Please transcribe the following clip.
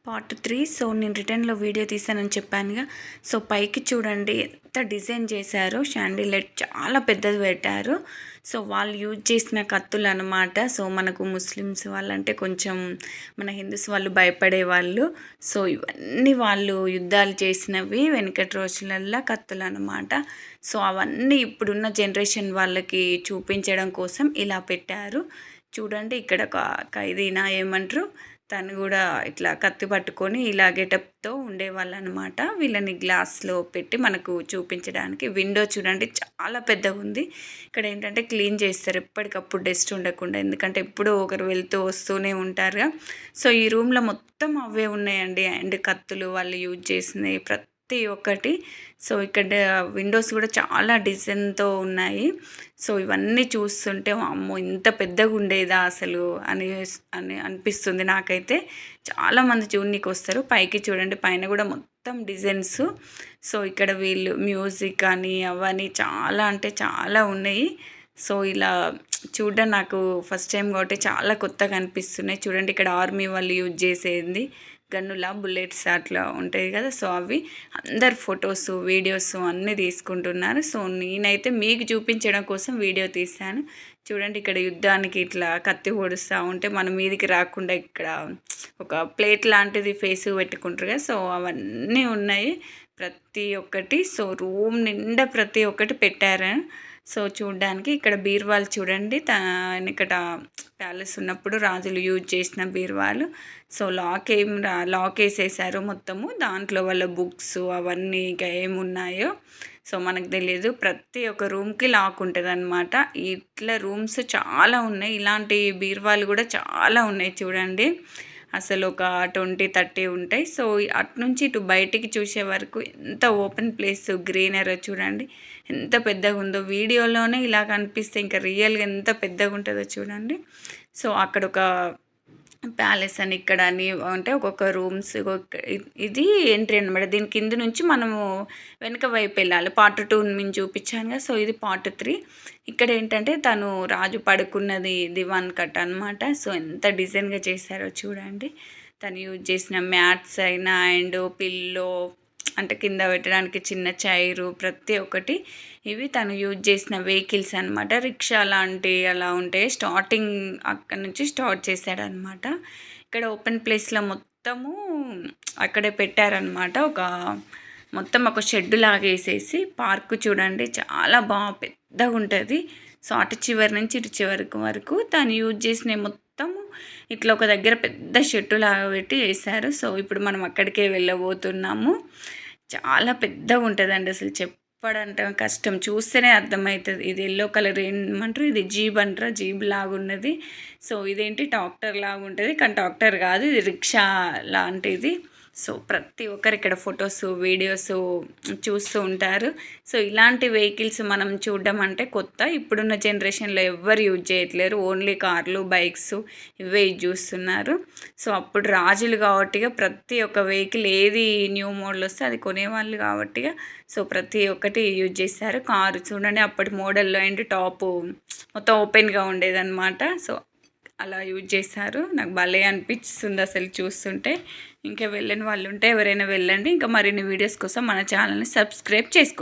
Part 3. So నేను రిటర్న్లో video తీసానని చెప్పానుగా. సో పైకి చూడండి ఎంత డిజైన్ చేశారో. షాండిలైట్ చాలా పెద్దది పెట్టారు. సో వాళ్ళు యూజ్ చేసిన కత్తులు అనమాట. సో మనకు ముస్లిమ్స్ వాళ్ళంటే కొంచెం మన హిందూస్ వాళ్ళు భయపడే వాళ్ళు. సో ఇవన్నీ వాళ్ళు యుద్ధాలు చేసినవి వెనకటి రోజులల్లో కత్తులు అనమాట. సో అవన్నీ ఇప్పుడున్న జనరేషన్ వాళ్ళకి చూపించడం కోసం ఇలా పెట్టారు. చూడండి ఇక్కడ ఒక ఖైదీనా ఏమంటారు, తను కూడా ఇట్లా కత్తి పట్టుకొని ఇలా గెటప్తో ఉండేవాళ్ళు అనమాట. వీళ్ళని గ్లాస్లో పెట్టి మనకు చూపించడానికి. విండో చూడండి చాలా పెద్దగా ఉంది. ఇక్కడ ఏంటంటే క్లీన్ చేస్తారు ఎప్పటికప్పుడు డస్ట్ ఉండకుండా, ఎందుకంటే ఎప్పుడూ ఒకరు వెళ్తూ వస్తూనే ఉంటారుగా. సో ఈ రూమ్లో మొత్తం అవే ఉన్నాయండి. అండ్ కత్తులు వాళ్ళు యూజ్ చేసినవి ప్రతి ఒక్కటి. సో ఇక్కడ విండోస్ కూడా చాలా డిజైన్తో ఉన్నాయి. సో ఇవన్నీ చూస్తుంటే అమ్మో ఇంత పెద్దగా ఉండేదా అసలు అని అని అనిపిస్తుంది నాకైతే. చాలామంది చూడనీకి వస్తారు. పైకి చూడండి, పైన కూడా మొత్తం డిజైన్స్. సో ఇక్కడ వీళ్ళు మ్యూజిక్ కానీ అవన్నీ చాలా అంటే చాలా ఉన్నాయి. సో ఇలా చూడడం నాకు ఫస్ట్ టైం కాబట్టి చాలా కొత్తగా అనిపిస్తున్నాయి. చూడండి ఇక్కడ ఆర్మీ వాళ్ళు యూజ్ చేసేది గన్నులా, బుల్లెట్స్ అట్లా ఉంటాయి కదా. సో అవి అందరు ఫొటోస్ వీడియోస్ అన్నీ తీసుకుంటున్నారు. సో నేనైతే మీకు చూపించడం కోసం వీడియో తీశాను. చూడండి ఇక్కడ యుద్ధానికి ఇట్లా కత్తి పొడుస్తూ ఉంటే మన మీదికి రాకుండా ఇక్కడ ఒక ప్లేట్ లాంటిది ఫేస్ పెట్టుకుంటారు కదా. సో అవన్నీ ఉన్నాయి ప్రతి ఒక్కటి. సో రూమ్ నిండా ప్రతి ఒక్కటి పెట్టారు. సో చూడ్డానికి ఇక్కడ బీరువాలు చూడండి, ఇక్కడ ప్యాలెస్ ఉన్నప్పుడు రాజులు యూజ్ చేసిన బీరువాలు. సో లాక్ వేసేసారు మొత్తము. దాంట్లో వాళ్ళ బుక్స్ అవన్నీ ఇంకా ఏమున్నాయో సో మనకు తెలియదు. ప్రతి ఒక్క రూమ్కి లాక్ ఉంటుంది అనమాట. ఇట్లా రూమ్స్ చాలా ఉన్నాయి. ఇలాంటి బీరువాలు కూడా చాలా ఉన్నాయి చూడండి. అసలు ఒక 20-30 ఉంటాయి. సో అటు నుంచి ఇటు బయటికి చూసే వరకు ఎంత ఓపెన్ ప్లేస్, గ్రీనరీ చూడండి ఎంత పెద్దగా ఉందో. వీడియోలోనే ఇలా కనిపిస్తే ఇంకా రియల్గా ఎంత పెద్దగా ఉంటుందో చూడండి. సో అక్కడ ఒక ప్యాలెస్ అని ఇక్కడ అని అంటే ఒక్కొక్క రూమ్స్. ఇది ఎంట్రీ అనమాట. దీని కింద నుంచి మనము వెనక వైపు వెళ్ళాలి. పార్ట్ 2 మేము చూపించాను కదా. సో ఇది పార్ట్ 3. ఇక్కడ ఏంటంటే తను రాజు పడుకున్నది దివాన్ కట్ అనమాట. సో ఎంత డిజైన్గా చేశారో చూడండి. తను యూజ్ చేసిన మ్యాట్స్ అయినా అండ్ పిల్లో అంటే కింద పెట్టడానికి చిన్న చైరు ప్రతి ఒక్కటి. ఇవి తను యూజ్ చేసిన వెహికల్స్ అనమాట. రిక్షా లాంటి అలా ఉంటాయి. స్టార్టింగ్ అక్కడ నుంచి స్టార్ట్ చేశాడనమాట. ఇక్కడ ఓపెన్ ప్లేస్లో మొత్తము అక్కడే పెట్టారనమాట. మొత్తం ఒక షెడ్ లాగా వేసేసి పార్కు చూడండి చాలా బాగా పెద్దగా ఉంటుంది. సో అటు చివరి నుంచి ఇటు చివరి వరకు తను యూజ్ చేసిన మొత్తము ఇట్లా ఒక దగ్గర పెద్ద షెడ్ లాగా పెట్టి వేశారు. సో ఇప్పుడు మనం అక్కడికే వెళ్ళబోతున్నాము. చాలా పెద్దగా ఉంటుందండి, అసలు చెప్పడంటే కష్టం, చూస్తేనే అర్థమవుతుంది. ఇది ఎల్లో కలర్ ఏమంటారు, ఇది జీబ్ అంటారా, జీబ్ లాగా ఉన్నది. సో ఇదేంటి ట్రాక్టర్ లాగా ఉంటుంది, కానీ ట్రాక్టర్ కాదు, ఇది రిక్షా లాంటిది. సో ప్రతి ఒక్కరు ఇక్కడ ఫొటోస్ వీడియోస్ చూస్తూ ఉంటారు. సో ఇలాంటి వెహికల్స్ మనం చూడడం అంటే కొత్త. ఇప్పుడున్న జనరేషన్లో ఎవ్వరు యూజ్ చేయట్లేరు. ఓన్లీ కార్లు బైక్స్ ఇవే యూజ్ చేస్తున్నారు. సో అప్పుడు రాజులు కాబట్టిగా ప్రతి ఒక్క వెహికల్ ఏది న్యూ మోడల్ వస్తే అది కొనేవాళ్ళు కాబట్టిగా సో ప్రతి ఒక్కటి యూజ్ చేశారు. కారు చూడండి అప్పటి మోడల్లో ఏంటి టాపు మొత్తం ఓపెన్గా ఉండేదన్నమాట. సో అలా యూజ్ చేశారు. నాకు భలే అనిపిస్తుంది అసలు చూస్తుంటే. ఇంకా వెళ్ళని వాళ్ళు ఉంటే ఎవరైనా వెళ్ళండి. ఇంకా మరిన్ని వీడియోస్ కోసం మన ఛానల్ని సబ్స్క్రైబ్ చేసుకోండి.